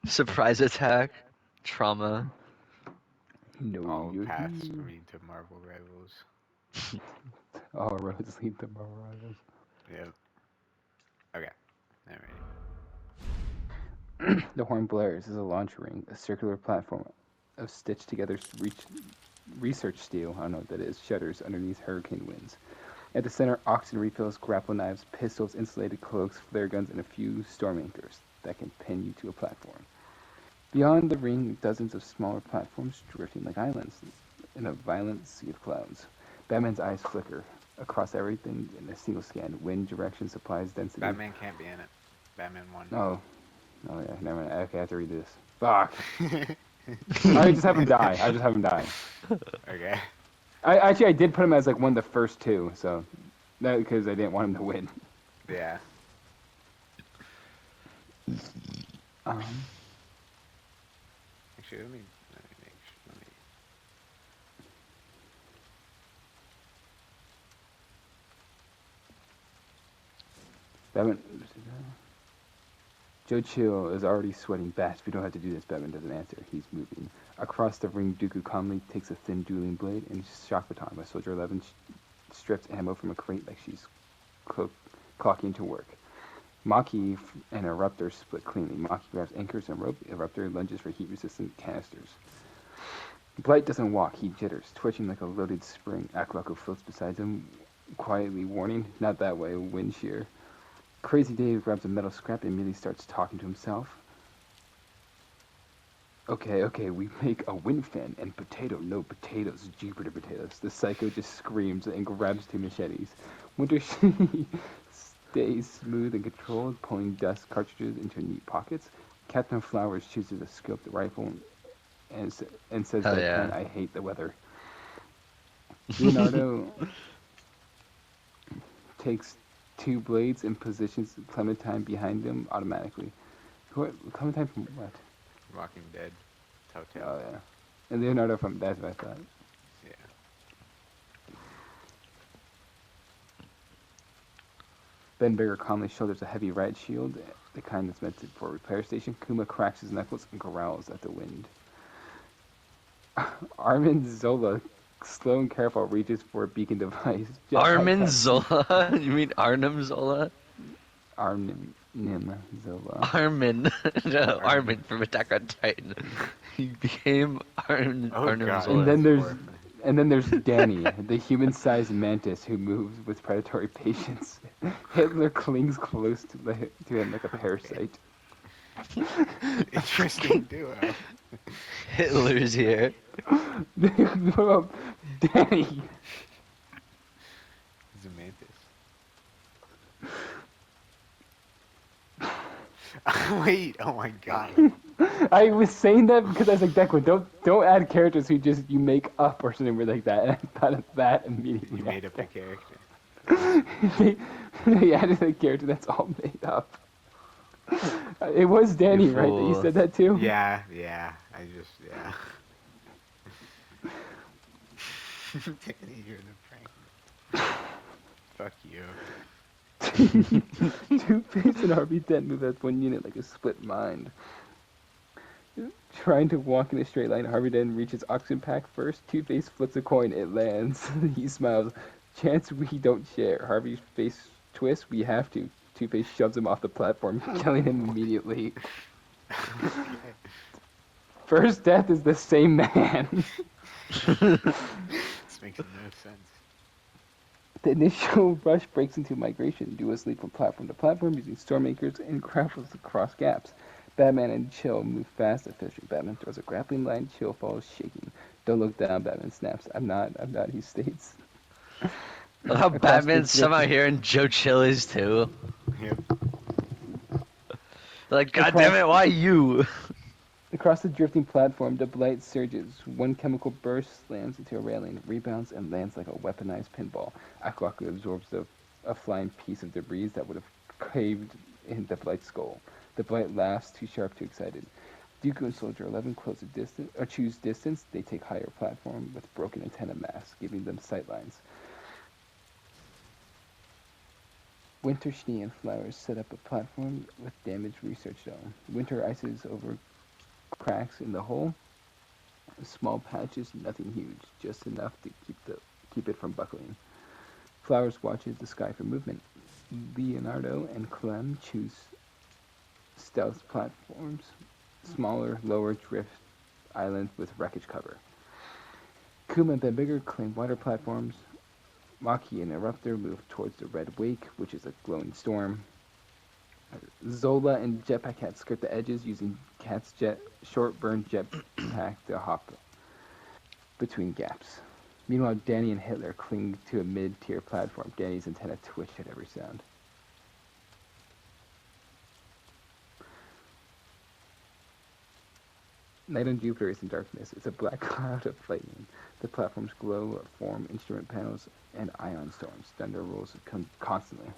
Surprise attack. Trauma. No, All you're paths here. lead to Marvel Rivals. All roads lead to Marvel Rivals. Yep. Okay. Alrighty. The horn blares as a launch ring, a circular platform of stitched together research steel, I don't know what that is, shutters underneath hurricane winds. At the center, oxygen refills, grapple knives, pistols, insulated cloaks, flare guns, and a few storm anchors that can pin you to a platform. Beyond the ring, dozens of smaller platforms drifting like islands in a violent sea of clouds. Batman's eyes flicker across everything in a single scan: wind, direction, supplies, density. Batman can't be in it. Batman won. Oh, oh yeah, never mind. Okay, I have to read this. Fuck. I just have him die. I just have him die. Okay. I did put him as like one of the first two, so that because I didn't want him to win. Yeah. Um, Actually, let me make sure. Let me. Batman. Joe Chill is already sweating fast. We don't have to do this. Batman doesn't answer. He's moving. Across the ring, Dooku calmly takes a thin dueling blade and shock baton. But Soldier 11 strips ammo from a crate like she's clocking to work. Maki and Eruptor split cleanly. Maki grabs anchors and rope. Eruptor lunges for heat-resistant canisters. Blight doesn't walk. He jitters, twitching like a loaded spring. Akwaku floats beside him, quietly warning, "Not that way, wind shear." Crazy Dave grabs a metal scrap and immediately starts talking to himself. Okay, we make a wind fan and potato, no potatoes, Jupiter potatoes. The psycho just screams and grabs two machetes. Winter stays smooth and controlled, pulling dust cartridges into neat pockets. Captain Flowers chooses to scope the rifle and says Hell deadpan, yeah. "I hate the weather." Leonardo takes two blades and positions Clementine behind him automatically. Clementine from what? Walking Dead. Telltale. Oh yeah. And Leonardo from that's what I thought. Yeah. Ben Bigger calmly shoulders a heavy riot shield, the kind that's meant for a repair station. Kuma cracks his knuckles and growls at the wind. Armin Zola, slow and careful, reaches for a beacon device. Jetpack Armin taxi. Zola? You mean Arnim Zola? Arnim Zola. Armin. No, Armin. Armin from Attack on Titan. He became Oh Arnim god, And Zola. then that's there's horrifying. and then there's Danny, the human-sized mantis who moves with predatory patience. Hitler clings close to him like a parasite. Interesting duo. Hitler's here. What about Danny? He's a mantis. Wait, oh my god. I was saying that because I was like, Declan, don't add characters who just you make up or something weird like that. And I thought of that immediately. You made up a character. they, they added a character that's all made up. It was Danny, You right? That you fool. said that too? Yeah, yeah. I just, yeah. Danny, you're the prank. Fuck you. Two-Face and Harvey Dent move as one unit like a split mind. Trying to walk in a straight line, Harvey Dent reaches oxygen pack first. Two-Face flips a coin, it lands. He smiles. "Chance we don't share." Harvey's face twists, "We have to." Two-Face shoves him off the platform, killing him immediately. Okay. First death is the same man. This makes no sense. The initial rush breaks into migration. Duos leap from platform to platform using storm anchors and grapples across gaps. Batman and Chill move fast, efficient. Batman throws a grappling line. Chill falls, shaking. "Don't look down," Batman snaps. I'm not, he states. How Across the Batman's somehow drift, here and Joe Chill is too. Yep. Like, God damn across, it, why you? across the drifting platform, the blight surges. One chemical burst slams into a railing, rebounds, and lands like a weaponized pinball. Aquaku absorbs a flying piece of debris that would have caved in the blight's skull. The blight laughs, too sharp, too excited. Dooku and Soldier 11 close a distance, or choose distance. They take higher platform with broken antenna masts, giving them sightlines. Winter, Schnee, and Flowers set up a platform with damaged research dome. Winter ices over cracks in the hull. Small patches, nothing huge, just enough to keep it from buckling. Flowers watches the sky for movement. Leonardo and Clem choose stealth platforms, smaller, lower drift islands with wreckage cover. Kuma and Bigger claim wider platforms. Maki and Eruptor move towards the Red Wake, which is a glowing storm. Zola and Jetpack Cat skirt the edges using Cat's short burn jetpack to hop between gaps. Meanwhile, Danny and Hitler cling to a mid-tier platform. Danny's antenna twitch at every sound. Night on Jupiter is in darkness. It's a black cloud of lightning. The platforms glow, form instrument panels, and ion storms. Thunder rolls constantly.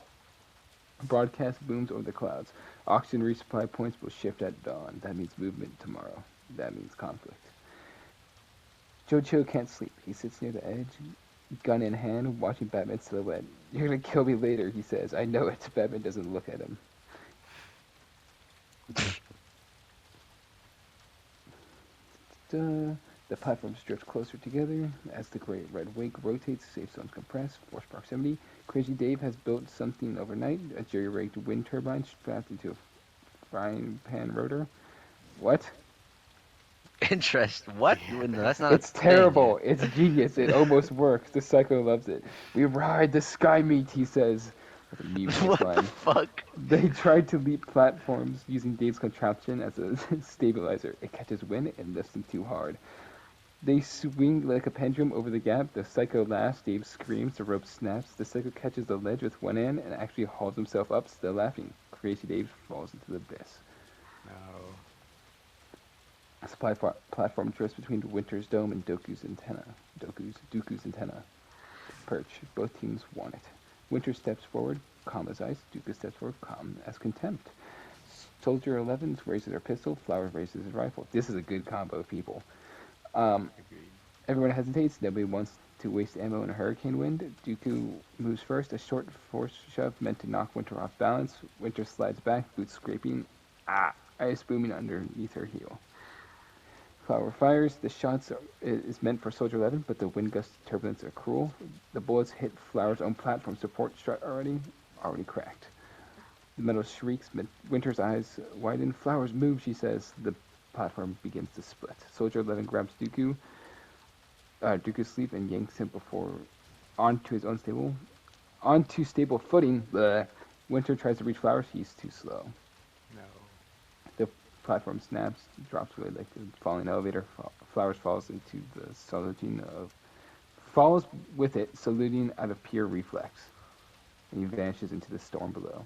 Broadcast booms over the clouds. Oxygen resupply points will shift at dawn. That means movement tomorrow. That means conflict. Jojo can't sleep. He sits near the edge, gun in hand, watching Batman's silhouette. "You're gonna kill me later," he says. "I know it." Batman doesn't look at him. The platforms drift closer together as the Great Red Wake rotates, safe zones compress, force proximity. Crazy Dave has built something overnight, a jury-rigged wind turbine strapped into a frying pan rotor. What? Interest. What? Yeah, No, that's not. It's a thing terrible. here. It's genius. It almost works. The Psycho loves it. "We ride the sky meat," he says. With a meme What line. the fuck? They tried to leap platforms using Dave's contraption as a stabilizer. It catches wind and lifts them too hard. They swing like a pendulum over the gap. The Psycho laughs. Dave screams. The rope snaps. The Psycho catches the ledge with one hand and actually hauls himself up, still laughing. Crazy Dave falls into the abyss. No. The platform drifts between Winter's Dome and Dooku's antenna. Perch. Both teams want it. Winter steps forward, calm as ice. Dooku steps forward, calm as contempt. Soldier 11 raises her pistol. Flower raises his rifle. This is a good combo of people. Agreed. Everyone hesitates. Nobody wants to waste ammo in a hurricane wind. Dooku moves first. A short force shove meant to knock Winter off balance. Winter slides back, boots scraping. Ice booming underneath her heel. Flower fires. The shots is meant for Soldier 11, but the wind gust turbulence are cruel. The bullets hit Flower's own platform support strut already cracked. The metal shrieks. Winter's eyes widen. "Flowers, move," she says. The platform begins to split. Soldier 11 grabs Dooku's sleeve and yanks him onto stable footing. Bleh. Winter tries to reach Flowers. He's too slow. No. The platform snaps, drops away like a falling elevator. Flowers falls with it, saluting out of pure reflex. And he vanishes into the storm below.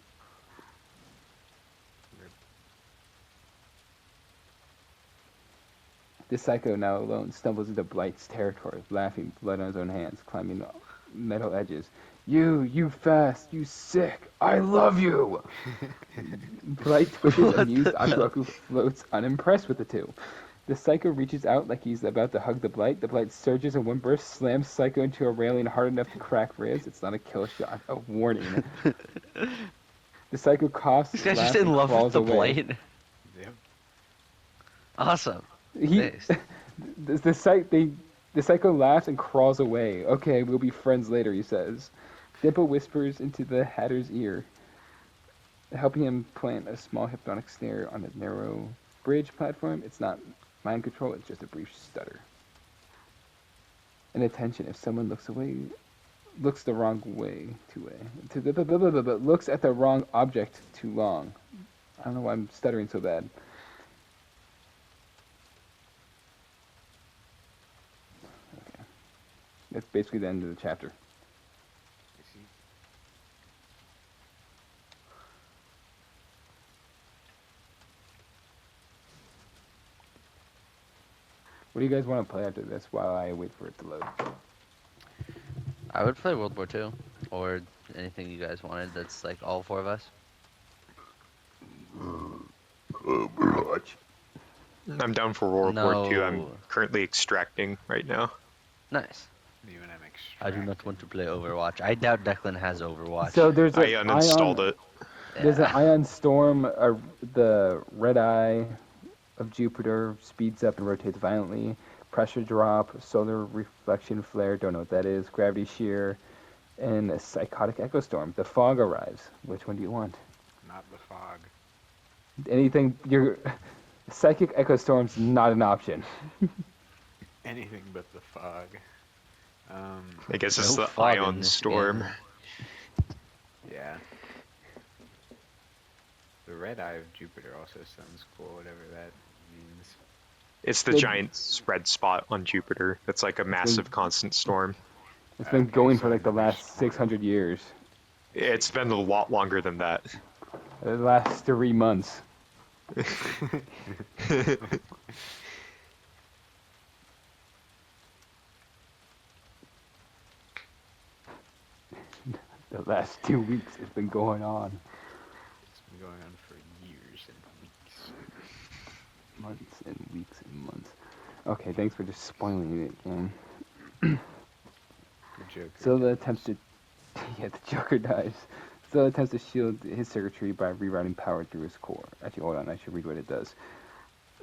The Psycho, now alone, stumbles into Blight's territory, laughing, blood on his own hands, climbing metal edges. You fast, you sick, I love you!" Blight twitches, What amused. the hell? Akuraku floats, unimpressed with the two. The Psycho reaches out like he's about to hug the Blight. The Blight surges in one burst, slams Psycho into a railing hard enough to crack ribs. It's not a kill shot, a warning. The Psycho coughs, This guy's laughs, just in and love with crawls the away. Blight. Yep. Awesome. He, Nice. the Psycho laughs and crawls away. "Okay, we'll be friends later," he says. Dimple whispers into the Hatter's ear, helping him plant a small hypnotic snare on a narrow bridge platform. It's not mind control, it's just a brief stutter. And attention, if someone looks the wrong way, looks at the wrong object too long. I don't know why I'm stuttering so bad. Okay. That's basically the end of the chapter. You see? What do you guys want to play after this while I wait for it to load? I would play World War II or anything you guys wanted. That's like all four of us. I'm down for World War II. I'm No. currently extracting right now. Nice. Even I'm I do not want to play Overwatch. I doubt Declan has Overwatch. So there's I an uninstalled it. There's an Yeah. Ion Storm, the Red Eye, of Jupiter speeds up and rotates violently. Pressure drop, solar reflection flare, don't know what that is, gravity shear, and a psychotic echo storm. The fog arrives. Which one do you want? Not the fog. Anything, your psychic echo storm's not an option. Anything but the fog. I guess it's No the fog in ion this storm. game. Yeah. The red eye of Jupiter also sounds cool, whatever that means. It's the Good. giant spread spot on Jupiter. That's like a massive constant storm. It's been Okay, going so for like the there's last more. 600 years. It's been a lot longer than that. The last 3 months. The last 2 weeks it's been going on. It's been going on for years and weeks. Months and weeks and months. Okay, thanks for just spoiling it again. The Joker. Zola attempts to... yeah, the Joker dies. Zola attempts to shield his circuitry by rerouting power through his core. Actually, hold on, I should read what it does.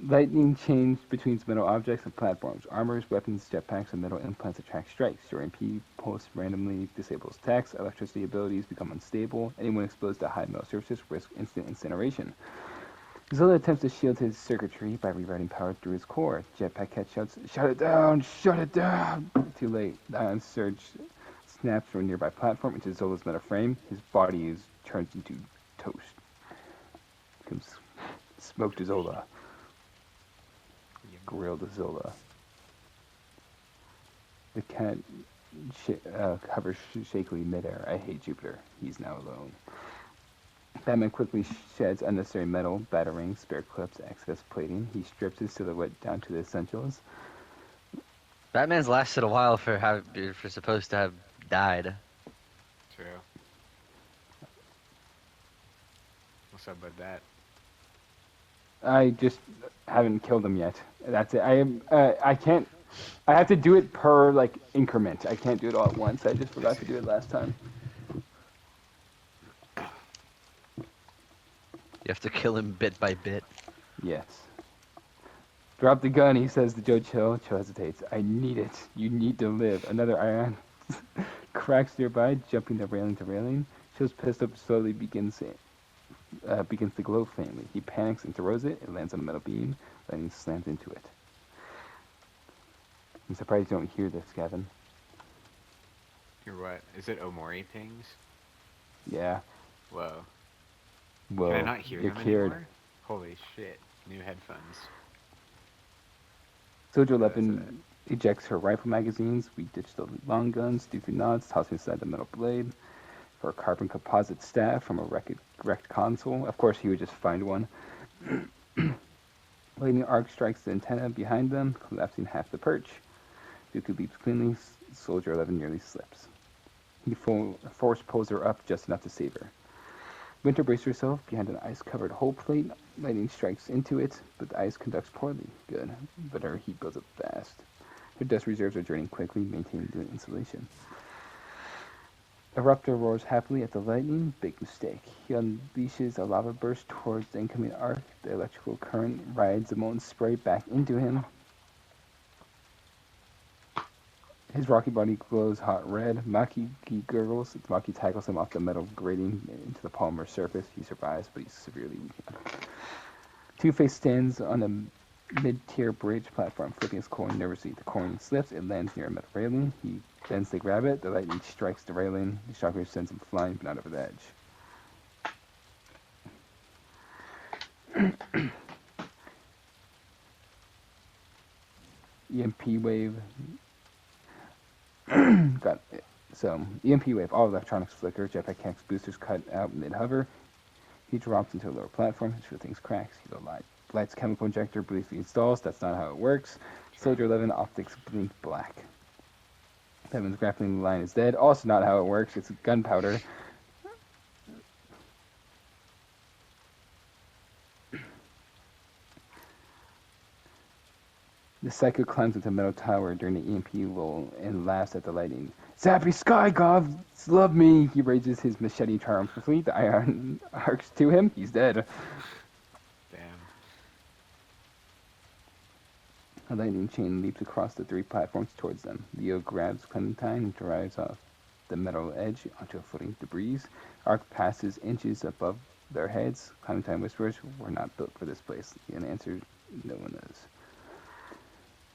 Lightning chains between metal objects and platforms. Armors, weapons, jetpacks, and metal implants attract strikes. Your MP pulse randomly disables attacks. Electricity abilities become unstable. Anyone exposed to high metal surfaces risk instant incineration. Zola attempts to shield his circuitry by rerouting power through his core. Jetpack Cat shouts, "Shut it down! Shut it down!" Too late. The ion surge snaps from a nearby platform into Zola's metal frame. His body is turned into toast. Becomes smoked Zola. Grilled Zola. The cat hovers shakily midair. I hate Jupiter. He's now alone. Batman quickly sheds unnecessary metal, batarangs, spare clips, excess plating. He strips his silhouette down to the essentials. Batman's lasted a while for supposed to have died. True. What's up with that? I just haven't killed him yet. That's it. I can't. I have to do it per like increment. I can't do it all at once. I just forgot to do it last time. You have to kill him bit by bit. Yes. Drop the gun, he says to Joe Chill. Chill hesitates. I need it. You need to live. Another ion cracks nearby, jumping the railing to railing. Chill's pistol slowly begins to glow faintly. He panics and throws it. It lands on a metal beam. Lightning slams into it. I'm surprised you don't hear this, Gavin. You're what? Is it Omori pings? Yeah. Whoa. Whoa. Can I not hear you're them cured. anymore? Holy shit. New headphones. Soldier That's 11 ejects her rifle magazines. We ditch the long guns. Doofy nods, tossing aside the metal blade for a carbon composite staff from a wrecked console. Of course, he would just find one. Lightning arc strikes the antenna behind them, collapsing half the perch. Dooku leaps cleanly. Soldier 11 nearly slips. He force pulls her up just enough to save her. Winter braces herself behind an ice-covered hull plate. Lightning strikes into it, but the ice conducts poorly. Good, but her heat builds up fast. Her dust reserves are draining quickly, maintaining the insulation. Eruptor roars happily at the lightning. Big mistake. He unleashes a lava burst towards the incoming arc. The electrical current rides the molten spray back into him. His rocky body glows hot red. Maki gurgles. Maki tackles him off the metal grating into the polymer surface. He survives, but he's severely weakened. Two-Face stands on a mid-tier bridge platform, flipping his coin nervously. The coin slips. It lands near a metal railing. He bends to grab it. The lightning strikes the railing. The shockwave sends him flying, but not over the edge. EMP wave. Got it. So, EMP wave, all electronics flicker, jetpack Cax boosters cut out mid-hover. He drops into a lower platform, his things cracks, he lights chemical injector, briefly installs, that's not how it works. Soldier 11 optics blink black. Batman's grappling line is dead, also not how it works, it's gunpowder. The Psycho climbs into a metal tower during the EMP lull and laughs at the lightning. Zappy Sky Gods love me! He raises his machete triumphantly. The iron arcs to him. He's dead. Damn. A lightning chain leaps across the 3 platforms towards them. Leo grabs Clementine and drives off the metal edge onto a floating debris. Arc passes inches above their heads. Clementine whispers, "We're not built for this place." Ian answers, "No one is."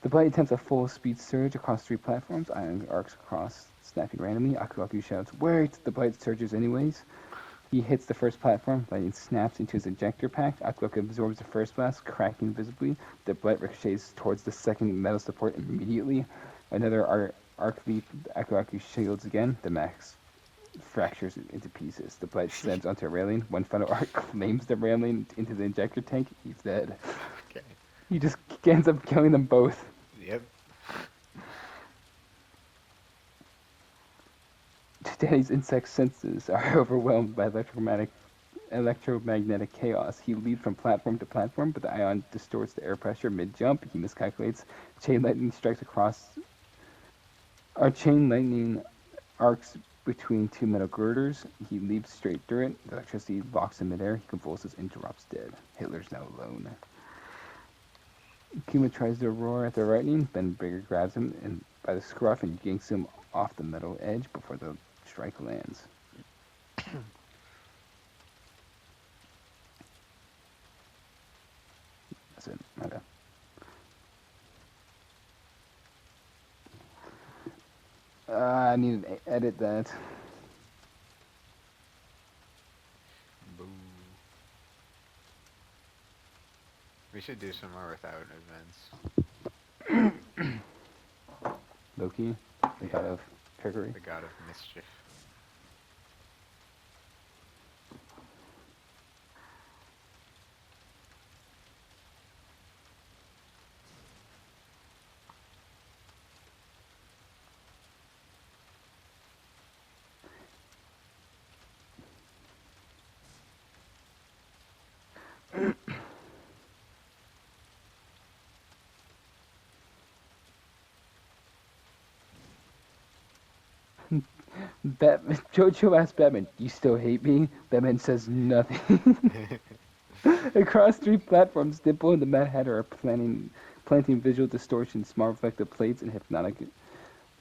The Blight attempts a full-speed surge across 3 platforms. Ion arcs across, snapping randomly. Aku Aku shouts, "Wait!" The Blight surges anyways. He hits the first platform. Lightning snaps into his ejector pack. Aku Aku absorbs the first blast, cracking visibly. The Blight ricochets towards the second metal support immediately. Another arc leap. Aku Aku shields again. The max fractures into pieces. The Blight slams onto a railing. One final arc claims the railing into the injector tank. He's dead. Okay. He just ends up killing them both. Yep. Danny's insect senses are overwhelmed by electromagnetic chaos. He leaps from platform to platform, but the ion distorts the air pressure mid-jump. He miscalculates. Chain lightning strikes across. Our chain lightning arcs between 2 metal girders. He leaps straight through it. The electricity locks him midair. He convulses and drops dead. Hitler's now alone. Kuma tries to roar at the lightning. Ben Bigger grabs him and by the scruff and yanks him off the metal edge before the strike lands. That's it. Okay. I need to edit that. Boo. We should do some more without events. Loki, the god of trickery. The god of mischief. Jojo asks Batman, "You still hate me?" Batman says nothing. Across 3 platforms, Dimple and the Mad Hatter are planting visual distortion, smart reflective plates, and hypnotic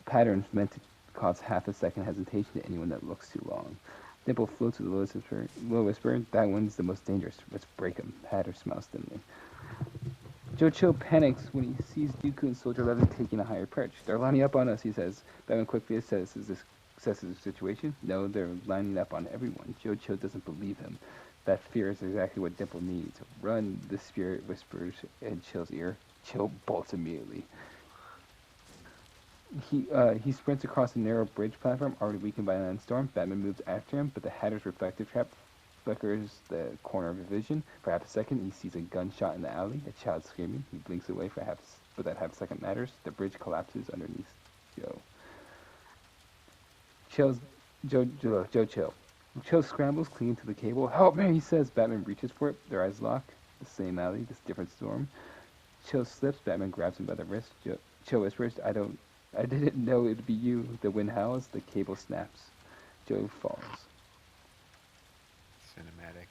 patterns meant to cause half a second hesitation to anyone that looks too long. Dimple floats with a low whisper, "That one's the most dangerous. Let's break him." Hatter smiles thinly. Jojo panics when he sees Dooku and Soldier 11 taking a higher perch. "They're lining up on us," he says. Batman quickly assesses the situation. "No, they're lining up on everyone." Jojo doesn't believe him. That fear is exactly what Dimple needs. "Run," the spirit whispers in Chill's ear. Chill bolts immediately. He sprints across a narrow bridge platform already weakened by a landstorm. Batman moves after him, but the Hatter's reflective trap flickers the corner of his vision. For half a second, he sees a gunshot in the alley, a child screaming. He blinks away but that half a second matters. The bridge collapses underneath Joe. Joe Chill. Chill scrambles, clinging to the cable. "Help me," he says. Batman reaches for it. Their eyes lock. The same alley, this different storm. Chill slips. Batman grabs him by the wrist. Chill whispers, I didn't know it'd be you." The wind howls. The cable snaps. Joe falls. Cinematic.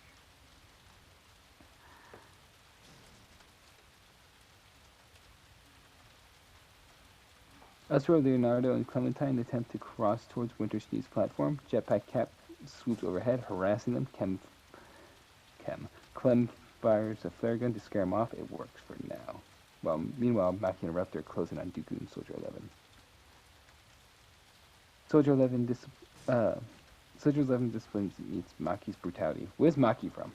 Elsewhere, Leonardo and Clementine attempt to cross towards Winter Snee's platform. Jetpack Cap swoops overhead, harassing them. Clem fires a flare gun to scare him off. It works for now. Meanwhile, Maki and Eruptor are closing on Dooku and Soldier 11. Soldier 11 disciplines meets Maki's brutality. Where's Maki from?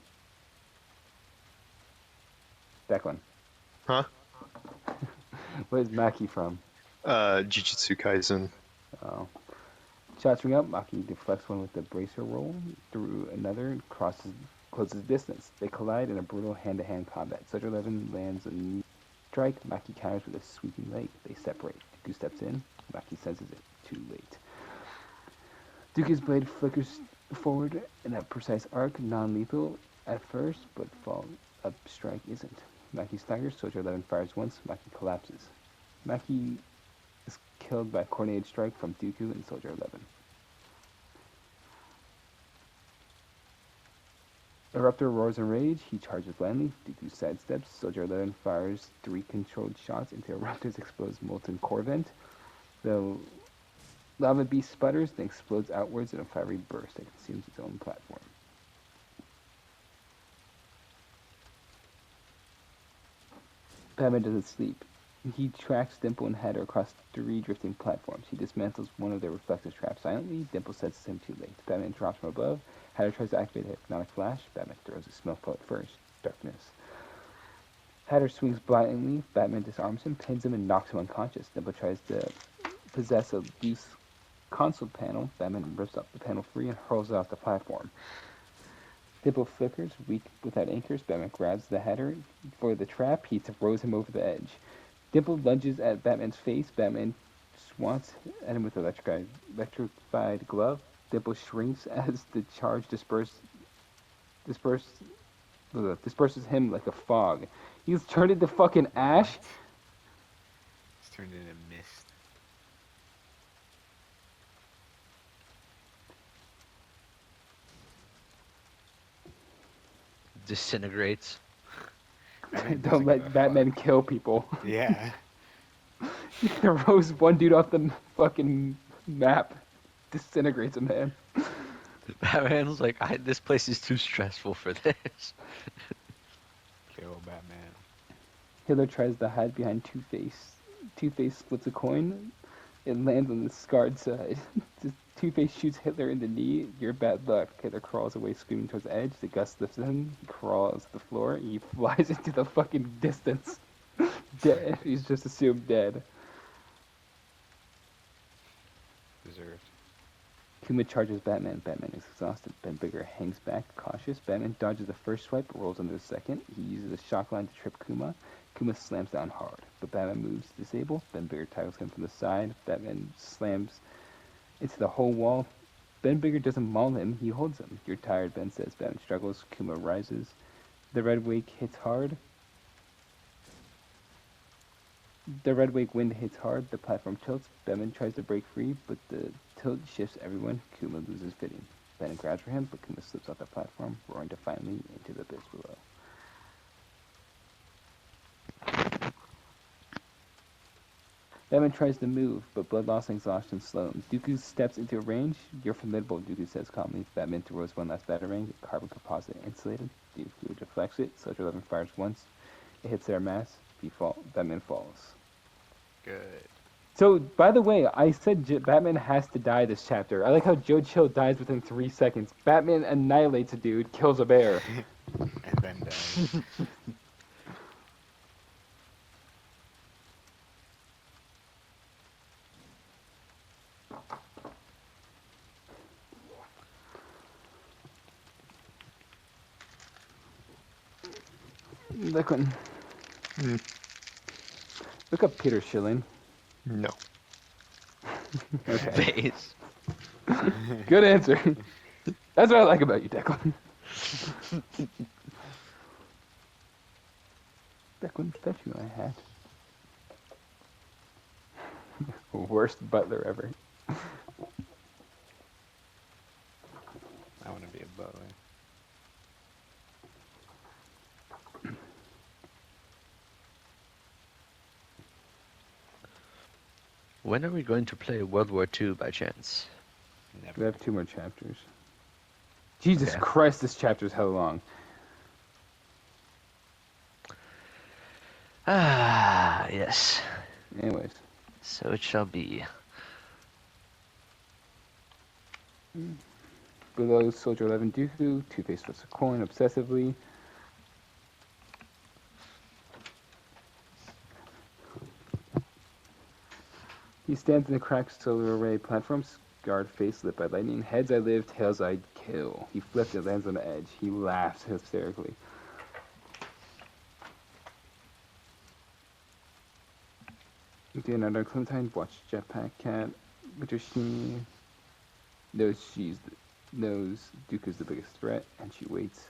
Declan. Huh? Where's Maki from? Jujutsu Kaisen. Oh. Shots ring up. Maki deflects one with the bracer roll through another and closes distance. They collide in a brutal hand-to-hand combat. Soldier 11 lands a knee strike. Maki counters with a sweeping leg. They separate. Dooku steps in. Maki senses it. Too late. Dooku's blade flickers forward in a precise arc, non-lethal at first, but a strike isn't. Maki staggers. Soldier 11 fires once. Maki collapses. Maki is killed by a coordinated strike from Dooku and Soldier 11. Eruptor roars in rage. He charges blindly. Dooku sidesteps. Soldier 11 fires 3 controlled shots into Eruptor's exposed molten core vent. The lava beast sputters, then explodes outwards in a fiery burst that consumes its own platform. Batman doesn't sleep. He tracks Dimple and Hatter across 3 drifting platforms. He dismantles one of their reflective traps silently. Dimple senses him too late. Batman drops from above. Hatter tries to activate a hypnotic flash. Batman throws a smell bullet first. Darkness. Hatter swings blindly. Batman disarms him, pins him, and knocks him unconscious. Dimple tries to possess a loose console panel. Batman rips up the panel free and hurls it off the platform. Dimple flickers, weak without anchors. Batman grabs the Hatter for the trap. He throws him over the edge. Dimple lunges at Batman's face. Batman swats at him with an electrified glove. Dimple shrinks as the charge disperses him like a fog. He's turned into fucking ash. It's turned into mist. Disintegrates. Batman Don't doesn't give a let Batman fuck. kill people. Yeah. He throws one dude off the fucking map. Disintegrates a man. Batman's like, this place is too stressful for this. Kill Batman. Hitler tries to hide behind Two-Face. Two-Face splits a coin. It lands on the scarred side. Two-Face shoots Hitler in the knee. You're bad luck. Hitler crawls away screaming towards the edge. The gust lifts him. He crawls to the floor. He flies into the fucking distance. Dead. He's just assumed dead. Deserved. Kuma charges Batman. Batman is exhausted. Ben Bigger hangs back, cautious. Batman dodges the first swipe, rolls under the second. He uses a shock line to trip Kuma. Kuma slams down hard, but Batman moves to disable. Ben Bigger tackles him from the side. Batman slams into the whole wall. Ben Bigger doesn't maul him, he holds him. You're tired, Ben says. Batman struggles. Kuma rises. The Red Wake hits hard. The Red Wake wind hits hard. The platform tilts. Batman tries to break free, but the tilt shifts everyone. Kuma loses footing. Batman grabs for him, but Kuma slips off the platform, roaring defiantly into the abyss below. Batman tries to move, but blood loss and exhaustion slow him. Dooku steps into range. You're formidable, Dooku says calmly. Batman throws one last batarang, carbon composite insulated. Dooku deflects it. Soldier 11 fires once. It hits their mass. Batman falls. Good. So, by the way, I said Batman has to die this chapter. I like how Joe Chill dies within 3 seconds. Batman annihilates a dude, kills a bear. And then dies. Look one. Look up Peter Schilling. No. Okay. Face. Good answer. That's what I like about you, Declan. Declan, fetch me my hat. Worst butler ever. I want to be a butler. When are we going to play World War II by chance? We Never. have 2 more chapters. Jesus Okay. Christ, this chapter's hell long. Ah, yes. Anyways. So it shall be. Below Soldier 11 Dooku, Two-Face flips a coin obsessively. He stands in the cracked solar array platform, scarred face lit by lightning. Heads I live, tails I kill. He flips and lands on the edge. He laughs hysterically. Leonardo Clementine watched Jetpack Cat. Witchershini knows Dooku's the biggest threat, and she waits.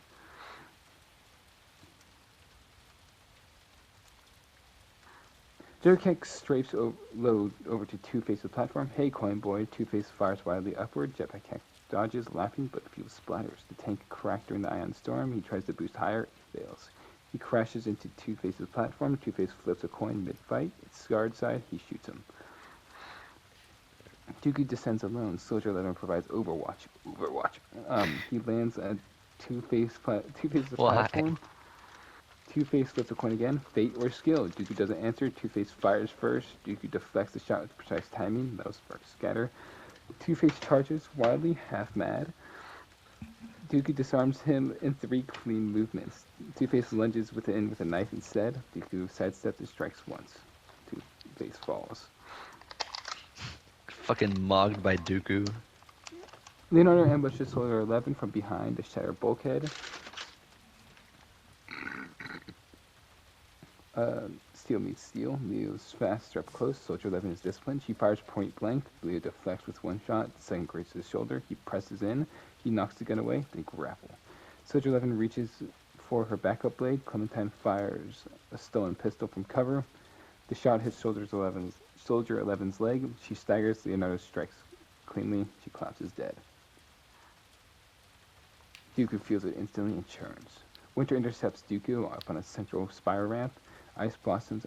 Jetpack strafes low over to Two-Face the platform. Hey, coin boy. Two-Face fires wildly upward. Jetpack Cat dodges, laughing, but feels splatters. The tank cracked during the ion storm. He tries to boost higher. It fails. He crashes into Two-Face's platform. Two-Face flips a coin mid-fight. It's scarred side. He shoots him. Dooku descends alone. Soldier 11 provides Overwatch. He lands at Two-Face's Why? platform. Two-Face flips a coin again. Fate or skill. Dooku doesn't answer. Two-Face fires first. Dooku deflects the shot with precise timing. Metal sparks scatter. Two-Face charges wildly, half mad. Dooku disarms him in 3 clean movements. Two-Face lunges within with a knife instead. Dooku sidesteps and strikes once. Two-Face falls. Fucking mogged by Dooku. Leonardo ambushes Soldier 11 from behind the shattered bulkhead. Steel meets steel. Leo's fast, up close. Soldier 11 is disciplined. She fires point blank. Leo deflects with one shot. The second grazes his shoulder. He presses in. He knocks the gun away. They grapple. Soldier 11 reaches for her backup blade. Clementine fires a stolen pistol from cover. The shot hits Soldier 11's leg. She staggers. Leonardo strikes cleanly. She collapses dead. Dooku feels it instantly and churns. Winter intercepts Dooku up on a central spire ramp. Ice blossoms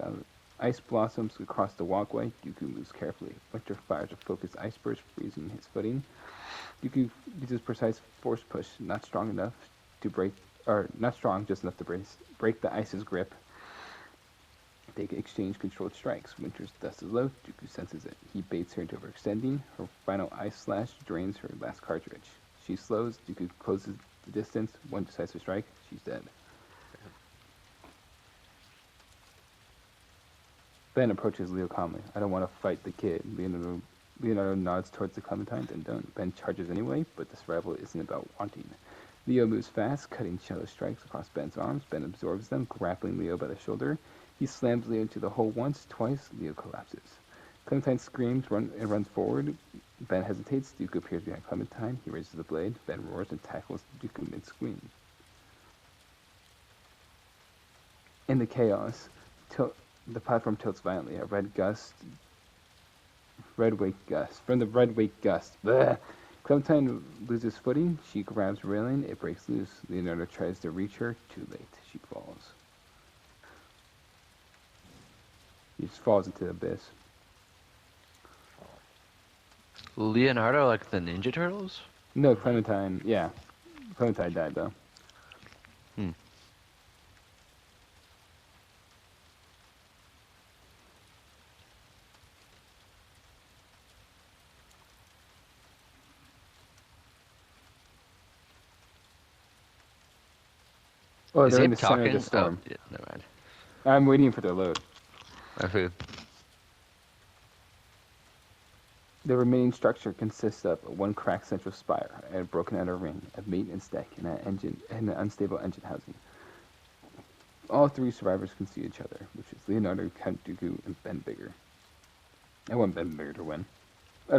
across the walkway. Dooku moves carefully. Winter fires a focused ice burst, freezing his footing. Dooku uses precise force push, not strong enough to break, or not strong, just enough to break the ice's grip. They exchange controlled strikes. Winter's dust is low. Dooku senses it. He baits her into overextending. Her final ice slash drains her last cartridge. She slows. Dooku closes the distance. One decisive strike. She's dead. Ben approaches Leo calmly. I don't want to fight the kid. Leonardo nods towards the Clementines and don't. Ben charges anyway, but this rival isn't about wanting. Leo moves fast, cutting shallow strikes across Ben's arms. Ben absorbs them, grappling Leo by the shoulder. He slams Leo into the hole once, twice. Leo collapses. Clementine screams and runs forward. Ben hesitates. Dooku appears behind Clementine. He raises the blade. Ben roars and tackles Dooku mid-scream. In the chaos, the platform tilts violently. A red wake gust. From the red wake gust. Bleh. Clementine loses footing. She grabs railing. It breaks loose. Leonardo tries to reach her. Too late. She falls. He just falls into the abyss. Leonardo, like the Ninja Turtles? No, Clementine. Yeah. Clementine died, though. Oh, Is they're he in the center of talking? the storm. Oh, yeah, never mind. I'm waiting for their load. Okay. The remaining structure consists of one cracked central spire, a broken outer ring, a maintenance deck, and an unstable engine housing. All 3 survivors can see each other, which is Leonardo, Count Dooku, and Ben Bigger. I want Ben Bigger to win. I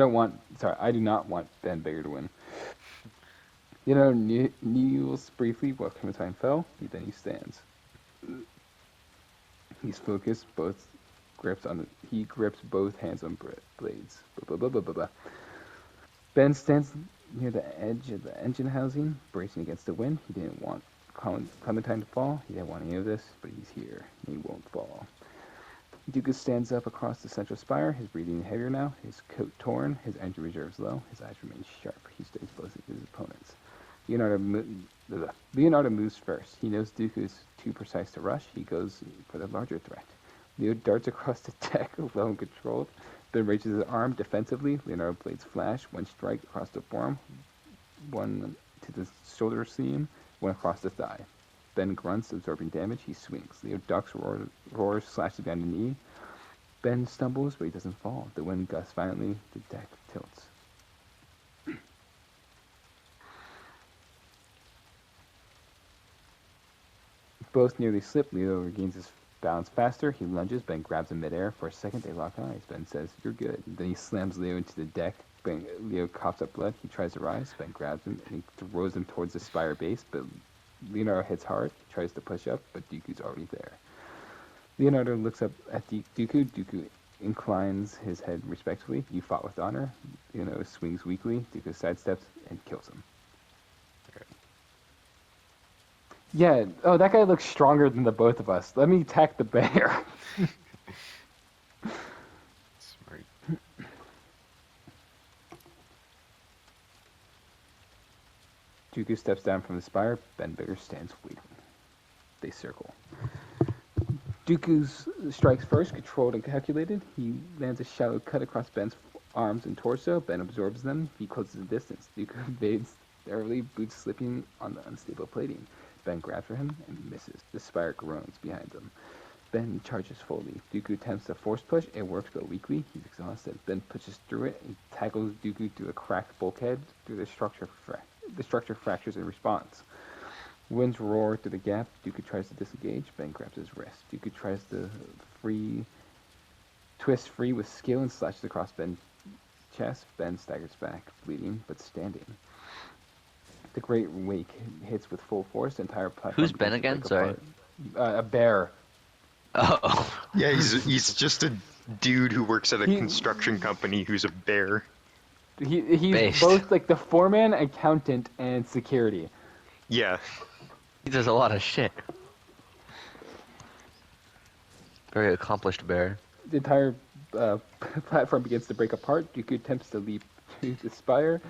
do not want Ben Bigger to win. Kneels briefly while Clementine fell. Then he stands. He's focused. He grips both hands on blades. Ben stands near the edge of the engine housing, bracing against the wind. He didn't want Clementine to fall. He didn't want any of this, but he's here. He won't fall. Dooku stands up across the central spire, his breathing heavier now, his coat torn, his energy reserves low, his eyes remain sharp. He stays close to his opponents. Leonardo moves first. He knows Dooku is too precise to rush. He goes for the larger threat. Leo darts across the deck, well and controlled. Ben raises his arm defensively. Leonardo blades flash. One strike across the forearm, one to the shoulder seam, one across the thigh. Ben grunts, absorbing damage. He swings. Leo ducks, roars, slashes behind the knee. Ben stumbles, but he doesn't fall. The wind gusts violently. The deck tilts. Both nearly slip. Leo regains his balance faster. He lunges. Ben grabs him midair. For a second, they lock eyes. Ben says, "You're good." Then he slams Leo into the deck. Leo coughs up blood. He tries to rise. Ben grabs him and he throws him towards the spire base, but Leonardo hits hard. He tries to push up, but Dooku's already there. Leonardo looks up at Dooku. Dooku inclines his head respectfully. You fought with honor. Swings weakly. Dooku sidesteps and kills him. Okay. Yeah. Oh, that guy looks stronger than the both of us. Let me attack the bear. Smart. Dooku steps down from the spire. Ben Bigger stands waiting. They circle. Dooku's strikes first, controlled and calculated. He lands a shallow cut across Ben's arms and torso. Ben absorbs them. He closes the distance. Dooku evades narrowly, boots slipping on the unstable plating. Ben grabs for him and misses. The spire groans behind them. Ben charges fully. Dooku attempts a force push. It works, but weakly. He's exhausted. Ben pushes through it and tackles Dooku through a cracked bulkhead. Through the structure fractures in response. Winds roar through the gap. Dooku tries to disengage. Ben grabs his wrist. Dooku tries to twist free with skill and slashes across Ben's chest. Ben staggers back, bleeding but standing. The great wake hits with full force. The entire platform. Who's Ben begins to again? break Sorry. apart. A bear. Oh. Yeah, he's just a dude who works at a He- construction company who's a bear. He's Based. both like the foreman, accountant, and security. Yeah. He does a lot of shit. Very accomplished bear. The entire platform begins to break apart. Dooku attempts to leap to the spire.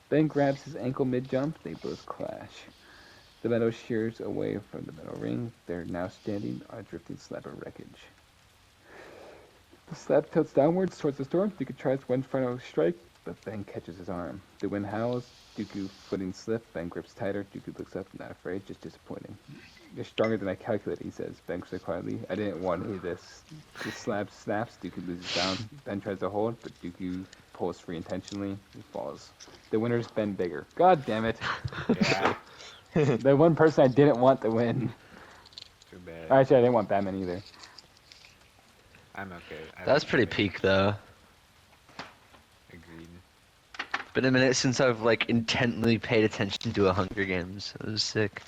Ben grabs his ankle mid-jump. They both clash. The meadow shears away from the metal ring. They're now standing on a drifting slab of wreckage. The slab tilts downwards towards the storm. Dooku tries one final strike, but Ben catches his arm. The wind howls. Dooku footing slip. Ben grips tighter. Dooku looks up, not afraid, just disappointing. You're stronger than I calculated, he says. Ben says quietly, I didn't want any of this. The slab snaps. Dooku loses balance. Ben tries to hold, but Dooku pulls free intentionally. He falls. The winner's Ben Bigger. God damn it. Yeah. The one person I didn't want to win. Too bad. Actually, I didn't want Batman either. I'm okay. That was pretty peak though. Agreed. Been a minute since I've like intently paid attention to a Hunger Games. It was sick.